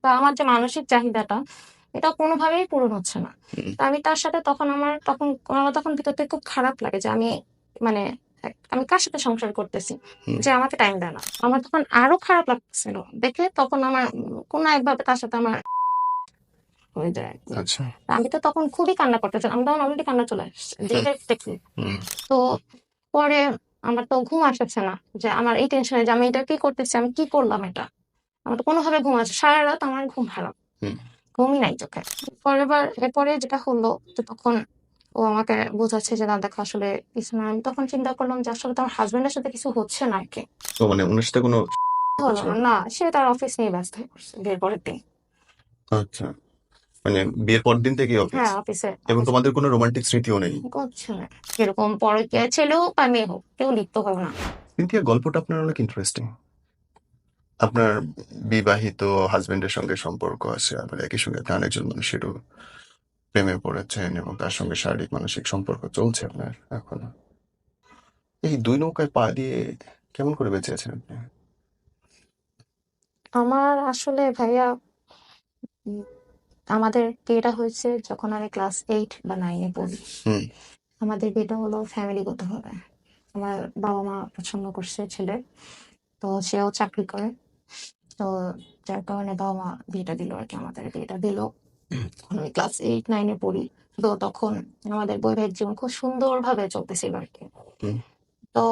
বা আমার যে মানসিক চাহিদাটা এটা কোনোভাবেই পূরণ হচ্ছে না। হুম, তো আমি তার সাথে তখন আমার তখন ভিতর থেকে খুব খারাপ লাগে যে মানে আমি কার সাথে সংসার করতেছি, হুম। যে আমাকে টাইম দেয় না। আমার তখন আরো খারাপ লাগতেছিল দেখে, তখন আমার কোনো একভাবে তার সাথে আমার হয়ে যায় আর কি। আচ্ছা। আমি তো তখন খুবই কান্না করতেছিলাম, আমি তখন অলরেডি কান্না চলে আসছে হুম, যেটা দেখি। হুম। তো পরে আমার তো ঘুম আসছে না, যে আমার এই টেনশনে যে আমি এটা কি করতেছি, আমি কি করলাম এটা। আমার তো কোনোভাবে ঘুম আসছে, সারা রাত আমার ঘুম হারাম, হুম। ঘুমই নাই চোখে। এরপরে যেটা হলো, যে তখন ও আমাকে বোঝাচ্ছে যে না দেখো আসলে কিছু না। আমি তখন চিন্তা করলাম যে আসলে তো আমার হাজবেন্ডের সাথে কিছু হচ্ছে না আর কি। ও মানে ওনার সাথে কোনো হলো হচ্ছে? না, না, সে তার অফিস নিয়ে ব্যস্ত হয়ে পড়ছে বিয়ের পরের দিন। আচ্ছা, মানে বিয়ের পর দিন থেকেই অফিস। হ্যাঁ, অফিসে এবং অফিস তোমাদের কোনো রোমান্টিক স্মৃতিও নেই? করছে না। এরকম পরকীয়া ছেলে হোক বা মেয়ে হোক, কেউ লিপ্ত হবে না। সিনথিয়া, গল্পটা আপনার অনেক ইন্টারেস্টিং। আপনার বিবাহিত হাজবেন্ডের সঙ্গে সম্পর্ক আছে, আবার একই সঙ্গে আপনি আরেকজন মানুষেরও প্রেমে পড়েছেন এবং তার সঙ্গে শারীরিক মানসিক সম্পর্ক চলছে আপনার এখনো। এই দুই নৌকায় পা দিয়ে কেমন করে বেঁচে আছেন আপনি? আমার আসলে ভাইয়া, উম, আমাদের বিয়েটা হয়েছে যখন আমি ক্লাস 8 বা 9-এ পড়ি। হুম, আমাদের বিয়েটা হলো ফ্যামিলিগত ভাবে। আমার বাবা মা পছন্দ করছে ছেলে, তো সেও চাকরি করে। তো যার কারণে বাবা মা বিয়েটা দিল আর কি, আমাদের বিয়েটা দিল যখন আমি ক্লাস 8-9-এ পড়ি। তো তখন আমাদের বৈবাহিক জীবন খুব সুন্দরভাবে চলতেছিল আর কি। হুম। তো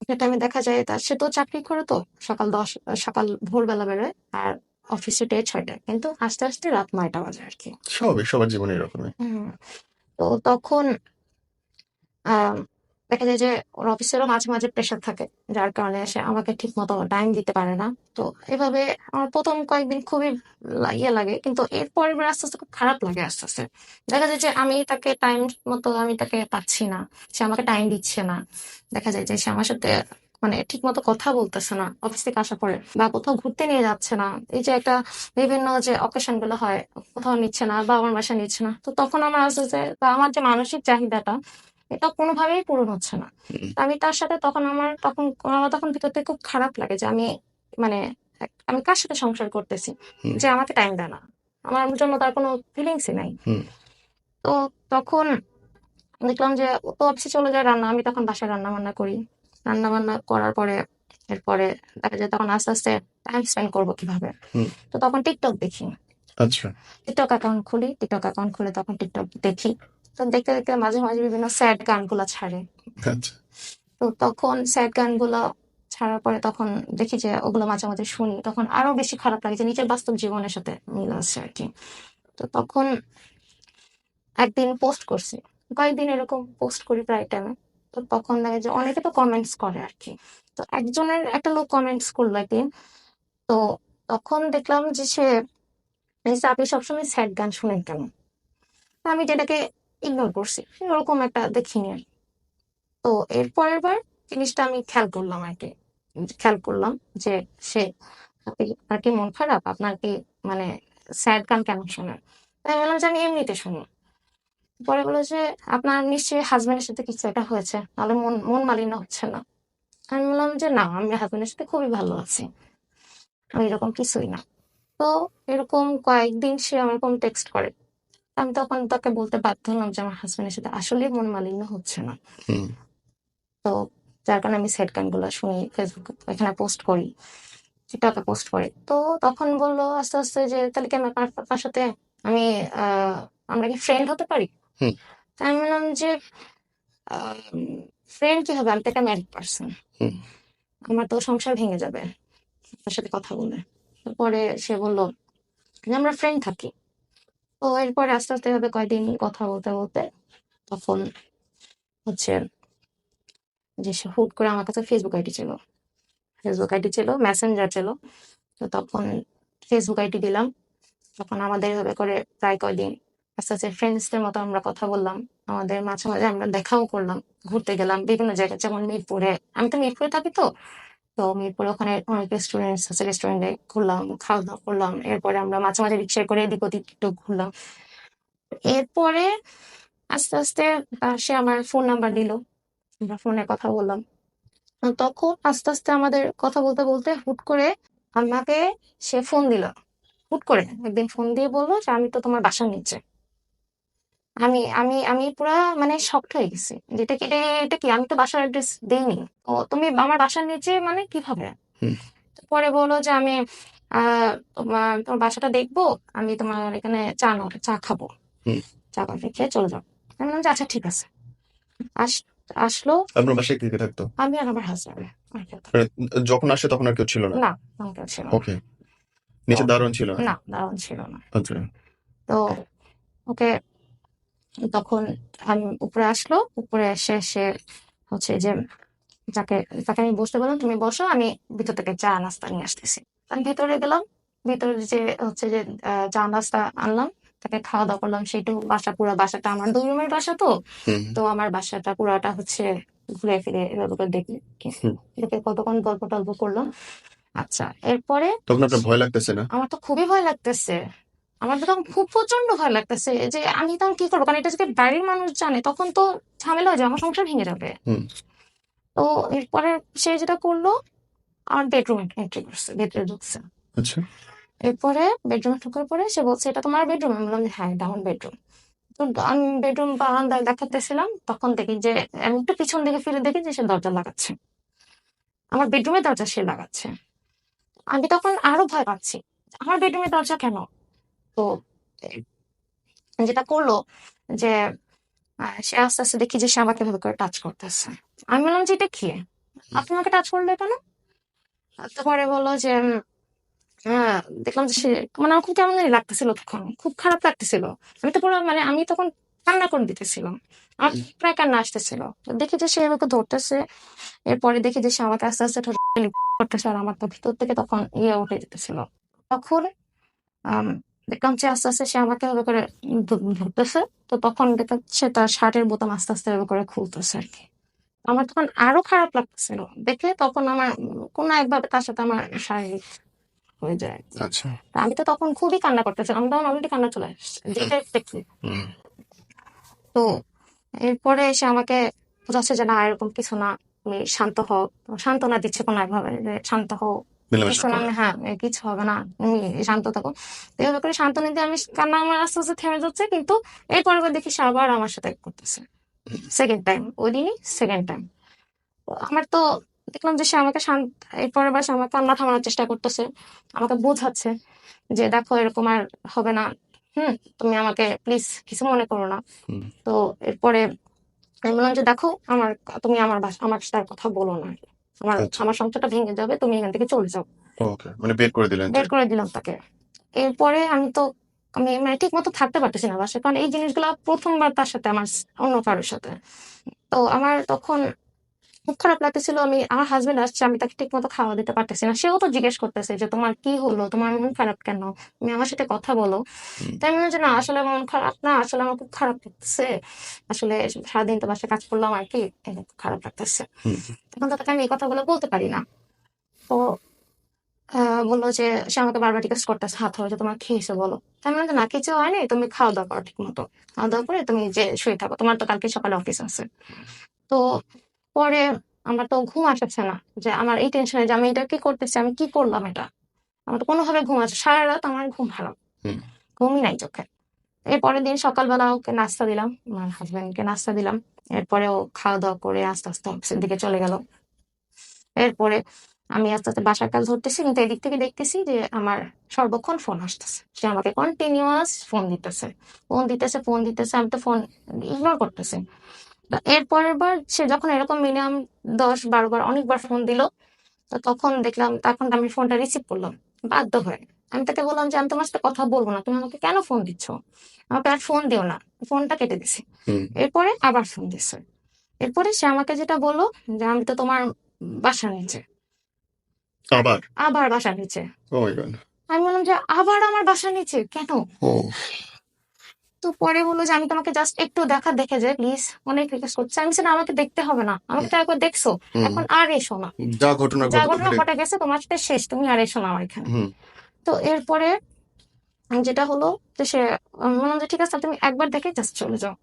একটা টাইমে দেখা যায় সে তো চাকরি করে, তো সকাল ভোরবেলা বেরোয়, আর অফিসে 6টায়, কিন্তু আস্তে আস্তে রাত 9টা বাজে আর কি। স্বাভাবিক, সবার জীবনে এরকমই। হুম। তো তখন আম দেখা যায় যে ওর অফিসেরও মাঝে, মাঝে প্রেশার থাকে। যার কারণে সে আমাকে ঠিকমতো টাইম দিতে পারে না। তো এভাবে আমার ১ম কয়েকদিন খুবই ইয়ে লাগে। কিন্তু এরপর এবার আস্তে, আস্তে খুব খারাপ লাগে আস্তে, আস্তে। দেখা যায় যে আমি তাকে পাচ্ছি না। সে আমাকে টাইম দিচ্ছে না। দেখা যায় যে সে আমার সাথে মানে ঠিকমতো কথা বলতেছে না অফিস থেকে আসার পরে। বা কোথাও ঘুরতে নিয়ে যাচ্ছে না। এই যে একটা বিভিন্ন যে অকেশন গুলো হয়, কোথাও নিচ্ছে না বা আমার বাসায় নিচ্ছে না। তো তখন আমার আস্তে, আস্তে বা আমার যে মানসিক চাহিদাটা এটা কোনোভাবেই পূরণ হচ্ছে না। হুম, তো আমি তার সাথে তখন আমার তখন ভিতর থেকে খুব খারাপ লাগে যে মানে আমি কার সাথে সংসার করতেছি, হুম, যে আমাকে টাইম দেয় না। আমার জন্য তার কোনো ফিলিংসই নাই। হুম। তো তখন দেখলাম যে ও তো অফিসে চলে যায়, আমি তখন বাসায় রান্না বান্না করি। রান্না বান্না করার পরে এরপরে দেখা যায় তখন আস্তে, আস্তে টাইম স্পেন্ড করবো কিভাবে। হুম। তো তখন টিকটক দেখি। আচ্ছা। টিকটক অ্যাকাউন্ট খুলে তখন টিকটক দেখি। তো দেখতে, দেখতে মাঝে, মাঝে বিভিন্ন স্যাড গানগুলা ছাড়ে। আচ্ছা। তো তখন স্যাড গানগুলো ছাড়ার পরে তখন দেখি যে ওগুলো মাঝে মাঝে শুনি, তখন আরো বেশি খারাপ লাগে যে নিজের বাস্তব জীবনের সাথে মিল আছে আর কি। তো তখন একদিন পোস্ট করছি, কয়েকদিন এরকম পোস্ট করি প্রায় টাইমে। তো তখন দেখা যায় অনেকে তো কমেন্টস করে আর কি। তো একটা লোক কমেন্টস করলো একদিন। তো তখন দেখলাম যে সে বলছে, আপনি সবসময় স্যাড গান শুনেন কেন। তো আমি যেটাকে ইগনোর করছি, ওরকম একটা দেখিনি আর কি। তো এর পরের বার জিনিসটা আমি খেয়াল করলাম আর কি। খেয়াল করলাম যে সে আপনার কি মন খারাপ, আপনার কি মানে স্যাড গান কেন শোনেন। তাই আমি বললাম যে আমি এমনিতে শুনি। পরে বলে যে আপনার নিশ্চয়ই হাজবেন্ডের সাথে কিছু একটা হয়েছে, নাহলে মন মন মালিন্য হচ্ছে না। আমি বললাম যে না, আমি হাজবেন্ডের সাথে খুবই ভালো আছি, আমি এরকম কিছুই না। তো এরকম কয়েকদিন সে আমার এরকম টেক্সট করে। আমি তখন তাকে বলতে বাধ্য হলাম যে আমার হাজবেন্ডের সাথে আসলেই মন মালিন্য হচ্ছে না। হুম, তো যার কারণে আমি স্যাড গানগুলো শুনি, ফেসবুক এখানে পোস্ট করি, টিকটকে পোস্ট করি। তো তখন বললো আস্তে আস্তে যে তাহলে কি আমি আপনার সাথে আমি আহ আমরা কি ফ্রেন্ড হতে পারি। হুম, তা আমি বললাম যে ফ্রেন্ড কি হবে, আমি তো একটা ম্যারিড পার্সন, হুম। আমার তো সংসার ভেঙে যাবে আপনার সাথে কথা বলে। তারপরে সে বলল যে আমরা ফ্রেন্ড থাকি। তো এরপরে আস্তে আস্তে এভাবে কয়দিন কথা বলতে বলতে তখন হচ্ছে যে সে হুট করে আমার কাছে ফেসবুক আইডি ছিল, মেসেঞ্জার ছিল। তো তখন ফেসবুক আইডি দিলাম। তখন আমাদের এভাবে করে প্রায় কয়দিন আস্তে আস্তে ফ্রেন্ডসদের মতো আমরা কথা বললাম। আমাদের মাঝে মাঝে আমরা দেখাও করলাম, ঘুরতে গেলাম বিভিন্ন জায়গায়, যেমন মিরপুরে। আমি তো মিরপুরে থাকি, তো তো মিরপুরে ওখানে অনেক রেস্টুরেন্ট আছে, রেস্টুরেন্টে ঘুরলাম, খাওয়া দাওয়া করলাম। এরপরে আমরা মাঝে মাঝে রিক্সায় করে এদিক ওদিক একটু ঘুরলাম। এরপরে আস্তে আস্তে সে আমার ফোন নাম্বার দিল, আমরা ফোনে কথা বললাম। তখন আস্তে আস্তে আমাদের কথা বলতে বলতে হুট করে আমাকে সে ফোন দিল। হুট করে একদিন ফোন দিয়ে বললো যে আমি তো তোমার বাসার নিচে। আমি পুরা মানে শকড হয়ে গেছি। যেটা কি এটা কি? আমি তো বাসার অ্যাড্রেস দেইনি। ও তুমি আমার বাসার নিচে মানে কিভাবে? হুম পরে বললো যে আমি তোমার বাসাটা দেখবো, আমি তোমার এখানে চা খাবো, হুম। চা কফি খেয়ে চলে যাবো। আমি বললাম যে আচ্ছা ঠিক আছে। আস- আসলো। আপনার বাসায় কে কে থাকতো? আমি আর আমার হাজব্যান্ড আর কেউ থাকতো মানে যখন আসে তখন আর কেউ ছিল না? না, তেমন কেউ ছিল না। ওকে। তো নিচে দারোয়ান ছিল না? না, দারুণ ছিল না। আচ্ছা। তো ওকে তখন আমি উপরে আসলো, উপরে এসে সে হচ্ছে যে যাকে তাকে আমি বসতে বললাম তুমি বসো, আমি ভিতর থেকে চা নাস্তা নিয়ে আসতেছি। আমি ভিতরে গেলাম, ভিতরে যে হচ্ছে যে চা নাস্তা আনলাম, তাকে খাওয়া দাওয়া করলাম। সেইটু পুরো বাসাটা আমার 2 রুমের বাসা তো। হুম তো আমার বাসাটা পুরাটা হচ্ছে ঘুরে ফিরে এভাবে করে দেখি, হুম। দেখে কতক্ষণ গল্প টল্প করলাম। আচ্ছা, এরপরে তখন আপনার ভয় লাগতেছে না? আমার তো খুবই ভয় লাগতেছে। আমার তো তখন খুব প্রচন্ড ভয় লাগতেছে যে আমি তখন কি করবো, কারণ এটা যদি বাড়ির মানুষ জানে তখন তো ঝামেলা হয়ে যাবে, আমার সংসার ভেঙে যাবে। হুম। তো এরপরে সে যেটা করলো, আমার বেডরুমে এন্ট্রি করছে, ভেতরে ঢুকছে। আচ্ছা। এরপরে বেডরুমে ঢোকার পরে সে বলছে এটা তোমার বেডরুম? আমি বললাম যে, হ্যাঁ এটা আমার বেডরুম। তো আমি বেডরুম বারান্দায় দেখাতেছিলাম, তখন দেখি যে আমি একটু পিছন দিকে ফিরে দেখি যে সে দরজা লাগাচ্ছে, আমার বেডরুমের দরজা সে লাগাচ্ছে। আমি তখন আরো ভয় পাচ্ছি, আমার বেডরুমের দরজা কেন? তো যেটা করলো যে সে আস্তে আস্তে দেখি যে সে আমাকে ভাবে করে টাচ করতেছে। আমি বললাম যে এটা কি? আপনি আমাকে টাচ করলে কেন? তো পরে বললো যে হ্যাঁ, দেখলাম যে সে মানে আমার খুব কেমন জানি লাগতেছিল, তখন খুব খারাপ লাগতেছিল। আমি তো পুরো মানে আমি তখন কান্না করে দিতেছিলাম, আমার প্রায় কান্না আসতেছিল। তো দেখি যে সে আমাকে ধরতেছে, এরপরে দেখি যে সে আমাকে আস্তে আস্তে করতেছে, আর আমার তো ভিতর থেকে তখন উঠে যেতেছিল। তখন আম, দেখলাম যে আস্তে আস্তে সে আমাকে এভাবে করে ধরতেছে। তো তখন দেখলাম সে তার শার্টের বোতাম আস্তে আস্তে এভাবে করে খুলতেছে আর কি। আমার তখন আরো খারাপ লাগতেছিল দেখে, তখন আমার কোনো একভাবে তার সাথে আমার শারীরিক হয়ে যায়। আচ্ছা। আমি তো তখন খুবই কান্না করতেছিলাম, আমি তখন অলরেডি কান্না চলে আসছে যেটা দেখছি। হুম। তো এরপরে এসে আমাকে বোঝাচ্ছে যে না এরকম কিছু না, তুমি শান্ত হও। সান্ত্বনা দিচ্ছে কোনো একভাবে যে শান্ত হও, মেলামেশা কিছু না, করে। হ্যাঁ কিছু হবে না, তুমি শান্ত থাকো। তো এভাবে করে সান্ত্বনা দিয়ে আমি কান্না আমার আস্তে আস্তে থেমে যাচ্ছে, কিন্তু এরপরে দেখি সে আবার আমার সাথে করতেছে সেকেন্ড টাইম, ওই দিনই সেকেন্ড টাইম। আমার তো দেখলাম যে সে আমাকে এরপরের বার সে আমাকে কান্না থামানোর চেষ্টা করতেছে, আমাকে বোঝাচ্ছে যে দেখো এরকম আর হবে না, হুম, তুমি আমাকে প্লিজ কিছু মনে করো না। হুম। তো এরপরে আমি বললাম যে দেখো তুমি আমার সাথে আর কথা বলো না, আমার আচ্ছা। আমার সংসারটা ভেঙে যাবে, তুমি এখান থেকে চলে যাও। ওকে, মানে বের করে দিলেন যে? বের করে দিলাম তাকে। এরপরে আমি মানে ঠিক মতো থাকতে পারতেছি না বাসায়, কারণ এই জিনিসগুলো প্রথমবার তার সাথে আমার অন্য কারোর সাথে। তো আমার তখন খুব খারাপ লাগতেছিল, আমার হাজবেন্ড আসছে, আমি তাকে ঠিক মতো খাওয়া দিতে পারতেছি না। সেও তো জিজ্ঞেস করতেছে যে তোমার কি হলো, তোমার মন খারাপ কেন, তুমি আমার সাথে কথা বলো। হুম তাই মনে হচ্ছে না আসলে মন খারাপ না, আসলে আমার খুব খারাপ লাগতেছে, আসলে সারাদিন তো বাসায় কাজ করলাম আর কি, এই জন্য খুব খারাপ লাগতেছে। হুম। তখন তো তাকে আমি এই কথাগুলো বলতে পারি না। তো বললো যে সে আমাকে বারবার জিজ্ঞেস করতেছে হাত ধরে যে তোমার কি হয়েছে বলো। তাই আমি বললাম যে, না কিছু হয়নি, তুমি খাওয়া দাওয়া করো ঠিক মতো, খাওয়া দাওয়া করে তুমি যে শুয়ে থাকো, তোমার তো কালকে সকালে অফিস আছে। তো পরে আমার তো ঘুম আসছে না, যে আমার এই টেনশনে যে আমি এটা কি করতেছি, আমি কি করলাম এটা, আমার তো কোনোভাবে ঘুম আসছে, সারা রাত আমার ঘুম হারাম, হুম। ঘুমই নাই চোখে। এর পরের দিন সকালবেলা ওকে নাস্তা দিলাম, আমার হাজবেন্ডকে নাস্তা দিলাম। এরপরে ও খাওয়া দাওয়া করে আস্তে আস্তে অফিসের দিকে চলে গেল। এরপরে আমি আস্তে আস্তে বাসার কাজ ধরতেছি, কিন্তু এদিক থেকে দেখতেছি যে আমার সর্বক্ষণ ফোন আসতেছে, সে আমাকে কন্টিনিউয়াস ফোন দিতেছে, ফোন দিতেছে, ফোন দিতেছে, আমি তো ফোন ইগনোর করতেছি। তা এর পরের বার সে যখন এরকম মিনিমাম 10-12 বার অনেকবার ফোন দিল, তো তখন দেখলাম, তখন আমি ফোনটা রিসিভ করলাম বাধ্য হয়ে। আমি তাকে বললাম যে আমি তোমার সাথে কথা বলবো না, তুমি আমাকে কেন ফোন দিচ্ছ, আমাকে আর ফোন দিও না। ফোনটা কেটে দিছি। হুম। এরপরে আবার ফোন দিছে। এরপরে সে আমাকে যেটা বললো যে আমি তো তোমার বাসার নিচে, আবার? আবার বাসার নিচে। ও মাই গড। আমি বললাম যে আবার আমার বাসার নিচে কেন? ও। তো পরে বললো যে আমি তোমাকে জাস্ট একটু দেখে যে প্লিজ, অনেক রিকোয়েস্ট করছি। আমি বলছি, না আমাকে দেখতে হবে না, আমাকে তো একবার দেখছো, হুম। এখন আর এসো না, যা ঘটনা যা ঘটে ঘটনা ঘটে। ঘটে গেছে তোমার সাথে শেষ, তুমি আর এসো না আমার এখানে। হুম তো এরপরে যেটা হলো যে আমি বললাম যে ঠিক আছে তুমি একবার দেখে জাস্ট চলে যাও।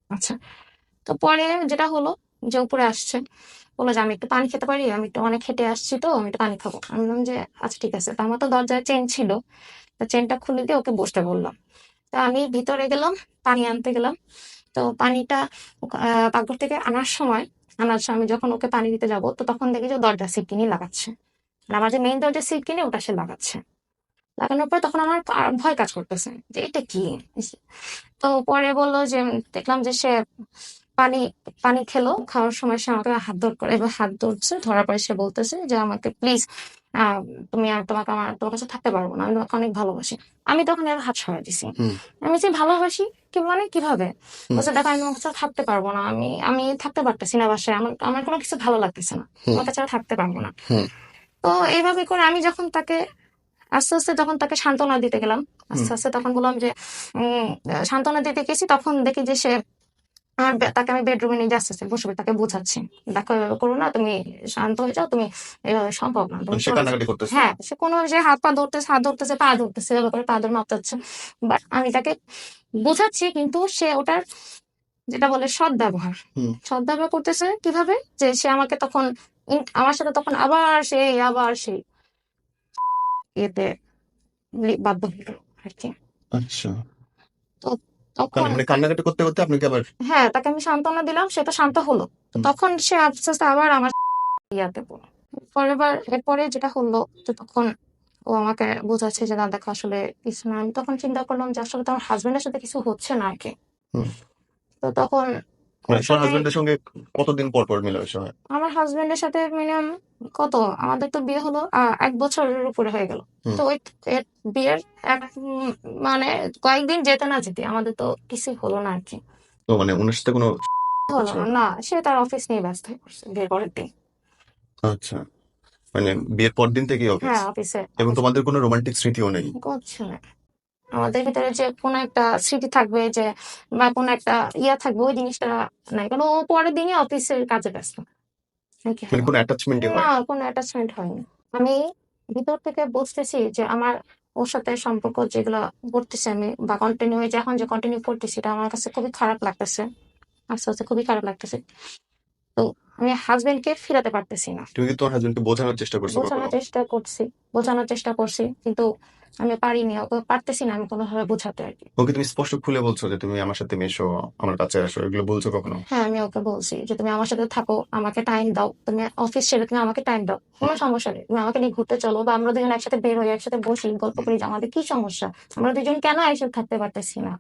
আচ্ছা। তো পরে যেটা হলো যে উপরে আসছে, বললো যে আমি একটু পানি খেতে পারি, আমি একটু অনেক হেঁটে আসছি তো আমি একটু পানি খাবো। আমি বললাম যে আচ্ছা ঠিক আছে। তো আমার তো দরজায় চেন ছিল, তো চেনটা খুলে দিয়ে ওকে বসতে বললাম। তো আমি ভিতরে গেলাম, পানি আনতে গেলাম। তো পানিটা পাকঘর থেকে আনার সময় আমি যখন ওকে পানি দিতে যাব, তো তখন দেখি যে ও দরজা সিটকিনি লাগাচ্ছে। আর আমার যে মেইন দরজা সিটকিনি ওটা সে লাগাচ্ছে। লাগানোর পর তখন আমার ভয় কাজ করতেছে যে এটা কি। তো পরে বললো যে দেখলাম যে সে পানি পানি খেলো, খাওয়ার সময় সে আমাকে হাত ধর করে, এবার হাত ধরছে, ধরার পরে সে বলতেছে যে আমাকে প্লিজ, তুমি আর তোমার কাছে থাকতে পারবো না, আমি তোমাকে অনেক ভালোবাসি। আমি তখন এর হাত সরাই দিছি। হুম আমি যে ভালোবাসি কি মানে কিভাবে? হুম বলছে দেখো আমি তোমার কাছে আর থাকতে পারবো না, আমি আমি থাকতে পারতেছি না বাসায়, আমার আমার কোনো কিছু ভালো লাগতেছে না, হুম তোমার কাছে আর থাকতে পারবো না। হুম তো এইভাবে করে আমি যখন তাকে আস্তে আস্তে যখন তাকে সান্ত্বনা দিতে গেলাম, হুম আস্তে আস্তে তখন বললাম যে সান্ত্বনা দিতে গেছি, তখন দেখি যে সে তাকে আমি বেডরুমে নিয়ে যাচ্ছি, বসে বসে তাকে বোঝাচ্ছি, দেখো এভাবে করো না, তুমি শান্ত হয়ে যাও, তুমি এভাবে সম্ভব না, তুমি মানে সে চলে যাও। কান্নাকাটি করতেছে। হ্যাঁ, সে কোনো যে হাত ধরতেছে পা ধরতেছে, এভাবে করে পা ধরে মাপতাচ্ছে। বাট আমি তাকে বোঝাচ্ছি, কিন্তু সে ওটার যেটা বলে হুম সদ্ব্যবহার করতেছে কিভাবে, যে সে আমাকে তখন আমার সাথে তখন আবার সেই ইয়েতে বাধ্য হলো আর কি। আচ্ছা, তো তখন মানে কান্নাকাটি করতে করতে আপনাকে আবার হ্যাঁ, তাকে আমি সান্ত্বনা দিলাম, সে তো শান্ত হলো। তো হুম তখন সে আস্তে আস্তে আবার আমার ইয়াতে পড়লো। এরপরে যেটা হলো যে তখন ও আমাকে বোঝাচ্ছে যে না দেখো আসলে কিছু না। আমি তখন চিন্তা করলাম যে আসলে তো আমার হাজবেন্ডের সাথে কিছু হচ্ছে না আর কি। হুম তো তখন মানে ওর তোমার সাথে হাজবেন্ডের সঙ্গে কতদিন পর পর মেলামেশা হয়? আমার হাজবেন্ডের সাথে মিনিমাম কত, আমাদের তো বিয়ে হলো 1 বছরের উপরে হয়ে গেল। হুম তো ওই এর বিয়ের এক মানে কয়েকদিন যেতে না যেতে আমাদের তো কিছুই হলো না আর কি। তো মানে ওনার সাথে কোনো হলো হচ্ছে না, না? না সে তার অফিস নিয়ে ব্যস্ত হয়ে পড়ছে বিয়ের পরের দিন। আচ্ছা, মানে বিয়ের পর দিন থেকেই অফিস, হ্যাঁ, অফিসে এবং অফিস তোমাদের কোনো রোমান্টিক স্মৃতিও নেই? করছে না। আমাদের ভিতরে যে কোনো একটা স্মৃতি থাকবে, যে বা কোনো একটা ইয়া থাকবে, ওই জিনিসটা নাই, কারণ ও পরের দিনই অফিসের কাজে ব্যস্ত নাকি। মানে হলো কোনো অ্যাটাচমেন্টই না, হয় না? কোনো অ্যাটাচমেন্ট হয়নি। আমি ভিতর থেকে বুঝতেছি যে আমার ওর সাথে সম্পর্ক যেগুলো করতেছি আমি, বা কন্টিনিউ যে এখন যে কন্টিনিউ করতেছি, এটা আমার কাছে খুবই খারাপ লাগতেছে, আস্তে আস্তে খুবই খারাপ লাগতেছে। তো আমি হাজবেন্ডকে ফিরাতে পারতেছি না। তুমি কি তোমার হাজবেন্ডকে বোঝানোর চেষ্টা করছো কখনো? বোঝানোর চেষ্টা করছি, বোঝানোর চেষ্টা করছি, কিন্তু আমি পারিনি, ওকে পারতেছি না আমি কোনোভাবে বোঝাতে আর কি। ওকে তুমি স্পষ্ট খুলে বলছো যে তুমি আমার সাথে মেশো, আমার কাছে আসো, এগুলো বলছো কখনো? হ্যাঁ, আমি ওকে বলছি যে তুমি আমার সাথে থাকো, আমাকে টাইম দাও, তুমি অফিস ছেড়ে তুমি আমাকে টাইম দাও, কোনো হুম সমস্যা নেই, তুমি আমাকে নিয়ে ঘুরতে চলো, বা আমরা দুজন একসাথে বের হই, একসাথে বসি, গল্প হুম। করি, যে আমাদের কি সমস্যা, আমরা দুজন কেন একসাথে থাকতে পারতেছি না।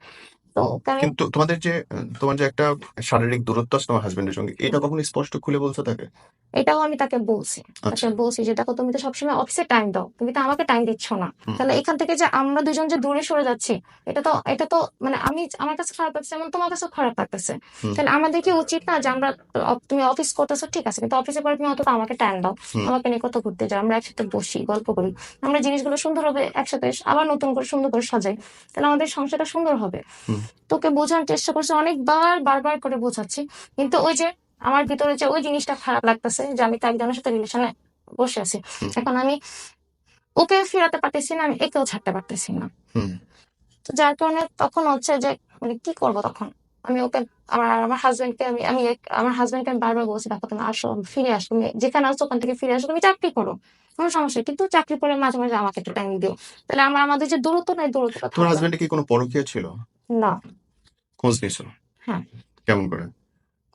তো ওকে আমি কিন্তু তোমাদের যে তোমার যে একটা শারীরিক দূরত্ব আছে তোমার হাজবেন্ডের সঙ্গে, এটা কখনো স্পষ্ট খুলে বলছো তাকে? এটাও আমি তাকে বলছি। আচ্ছা। তাকে বলছি যে দেখো তুমি তো সবসময় অফিসে টাইম দাও, তুমি তো আমাকে টাইম দিচ্ছ না। হুম তাহলে এখান থেকে যে আমরা দুজন যে দূরে সরে যাচ্ছি, এটা তো মানে আমি, আমার কাছে খারাপ লাগছে, এমন তোমার কাছেও খারাপ লাগতেছে। হুম তাহলে আমাদের কি উচিত না যে আমরা, তুমি অফিস করতেছো ঠিক আছে, কিন্তু অফিসে পরে তুমি অন্তত আমাকে টাইম দাও, হুম আমাকে নিয়ে কোথাও ঘুরতে যাও, আমরা একসাথে বসি, গল্প করি, আমরা জিনিসগুলো সুন্দর হবে একসাথে আবার নতুন করে সুন্দর করে সাজাই, তাহলে আমাদের সংসারটা সুন্দর হবে। হুম তোকে বোঝানোর চেষ্টা করছি অনেকবার, বারবার করে বোঝাচ্ছি, কিন্তু ওই যে আমার ভিতরে যে ওই জিনিসটা খারাপ লাগতেছে যে আমি তো একজনের সাথে রিলেশনে বসে আছি, হুম এখন আমি ওকে ফেরাতে পারতেছি না, আমি একেও ছাড়তে পারতেছি না। হুম তো যার কারণে তখন হচ্ছে যে মানে কি করব তখন। আমি ওকে, আমার হাজবেন্ডকে আমার হাজবেন্ডকে আমি বারবার বলছি দেখো তুমি আসো, ফিরে আসো, তুমি যেখানে আসো ওখান থেকে ফিরে আসো, তুমি চাকরি করো, কোনো সমস্যা নেই, কিন্তু চাকরি করে মাঝে মাঝে আমাকে একটু টাইম দিও, তাহলে আমাদের যে দূরত্ব নাই দূরত্বটা তোমার থাকবে না। হাজবেন্ডে কি কোনো পরকীয়া ছিল? না। খোঁজ নিছো? হ্যাঁ, কেমন করে?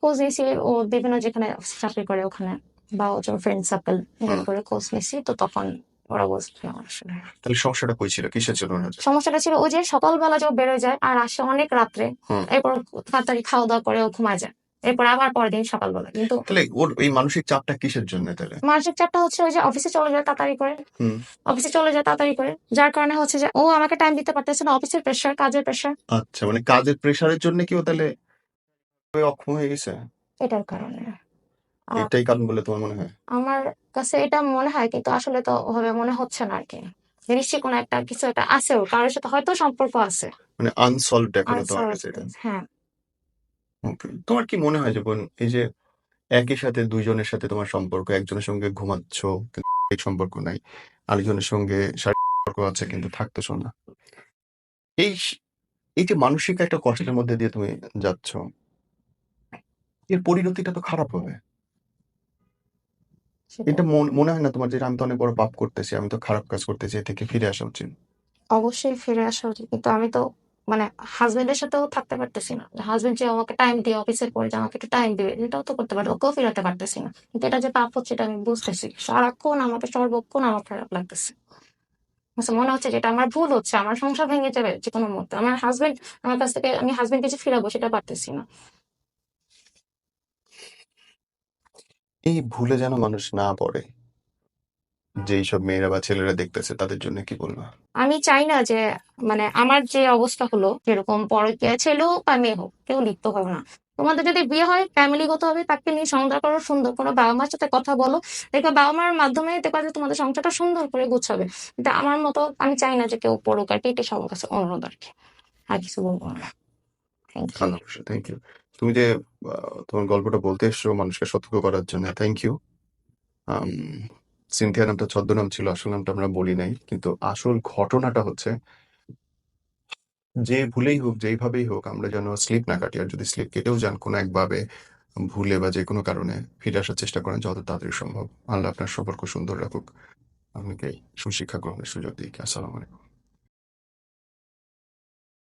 খোঁজ নিয়েছি, ও বিভিন্ন যেখানে চাকরি করে ওখানে, বা ও ফ্রেন্ড সার্কেল হুম করে খোঁজ নিয়েছি, তো তখন ওরা বলছে আমার আসলে তাহলে সমস্যাটা কই ছিল, কিসের জন্য হয়েছে? সমস্যাটা ছিল ওই যে সকালবেলা যে ও বেরোয় যায় আর আসে অনেক রাত্রে, হুম এরপর তাড়াতাড়ি খাওয়া দাওয়া করে ও ঘুমায় যায়, এরপর আবার পরের দিন সকালবেলা। কিন্তু তাহলে ওর এই মানসিক চাপটা কিসের জন্য তাহলে? মানসিক চাপটা হচ্ছে ওই যে অফিসে চলে যায় তাড়াতাড়ি করে, হুম যার কারণে হচ্ছে যে ও আমাকে টাইম দিতে পারতেছে না, অফিসের প্রেশার, কাজের প্রেশার, আচ্ছা, মানে কাজের প্রেশারের জন্য কি ও তাহলে অক্ষম হয়ে গেছে? এটার কারণে। আর এটাই কারণ বলে তোমার মনে হয়? আমার কাছে এটা মনে হয়, কিন্তু আসলে তো ওভাবে মনে হচ্ছে না আর কি, যে নিশ্চয়ই কোনো একটা কিছু একটা আছে, ওর কারোর সাথে হয়তো সম্পর্ক আছে। মানে আনসলভড এখনো তোমার কাছে আনসলভড, এটা? হ্যাঁ। ওকে, তোমার কি মনে হয় যে বোন, এই যে একই সাথে দুইজনের সাথে তোমার সম্পর্ক, একজনের সঙ্গে ঘুমাচ্ছ কিন্তু এই সম্পর্ক নাই, আরেকজনের সঙ্গে শারীরিক সম্পর্ক আছে কিন্তু থাকতেছো না, এই এই যে মানসিক একটা কষ্টের মধ্যে দিয়ে তুমি যাচ্ছ, এর পরিণতিটা তো খারাপ হবে। সেটাই। এটা মনে হয় না তোমার যে আমি তো অনেক বড় পাপ করতেছি, আমি তো খারাপ কাজ করতেছি, এ থেকে ফিরে আসা উচিত? অবশ্যই ফিরে আসা উচিত, কিন্তু আমি তো মানে হাজবেন্ডের সাথেও থাকতে পারতেছি না। হাজবেন্ড যে আমাকে টাইম দিয়ে অফিসের পরে যে আমাকে একটু টাইম দিবে, এটাও তো করতে পারে, ওকেও ফিরাতে পারতেছি না। কিন্তু এটা যে পাপ হচ্ছে এটা আমি বুঝতেছি, সারাক্ষণ আমাকে সর্বক্ষণ আমার খারাপ লাগতেছে। আচ্ছা, মনে হচ্ছে যে এটা আমার ভুল হচ্ছে, আমার সংসার ভেঙে যাবে যে কোনো মুহূর্তে। আমার হাজবেন্ড আমার কাছ থেকে, আমি হাজবেন্ডকে যে ফিরাবো সেটা পারতেছি না। এই ভুলে যেন মানুষ না পড়ে, যেই সব মেয়েরা বা ছেলেরা দেখতেছে তাদের জন্য কি বলবা? আমি চাই না যে মানে আমার যে অবস্থা হলো, যেরকম পরকীয়া ছেলে হোক বা মেয়ে হোক, কেউ লিপ্ত হবে না। তোমাদের যদি বিয়ে হয় ফ্যামিলিগত হবে, তাকে নিয়ে সংসার করো, সুন্দর করো, বাবা মার সাথে কথা বলো, দেখো বাবা মার মাধ্যমে দেখবা যে তোমাদের সংসারটা সুন্দর করে গুছাবে। কিন্তু আমার মতো আমি চাই না যে কেউ পড়ুক আর কি, এটা সবার কাছে অনুরোধ আর কি। আর কিছু বলবো না। Thank you. 100%, thank you. তুমি যে তোমার গল্পটা বলতে এসছো মানুষকে সতর্ক করার জন্য, থ্যাংক ইউ। আম, সিনথিয়া নামটা ছদ্মনাম ছিল, আসল নামটা আমরা বলি নাই, কিন্তু আসল ঘটনাটা হচ্ছে যে ভুলেই হোক যেইভাবেই হোক আমরা যেন স্লিপ না কাটি, আর যদি স্লিপ কেটেও যান কোনো একভাবে ভুলে বা যে কোনো কারণে, ফিরে আসার চেষ্টা করেন যত তাড়াতাড়ি সম্ভব। আল্লাহ আপনার সম্পর্ক সুন্দর রাখুক, আপনাকে সুশিক্ষা গ্রহণের সুযোগ দিক। আসসালামু আলাইকুম।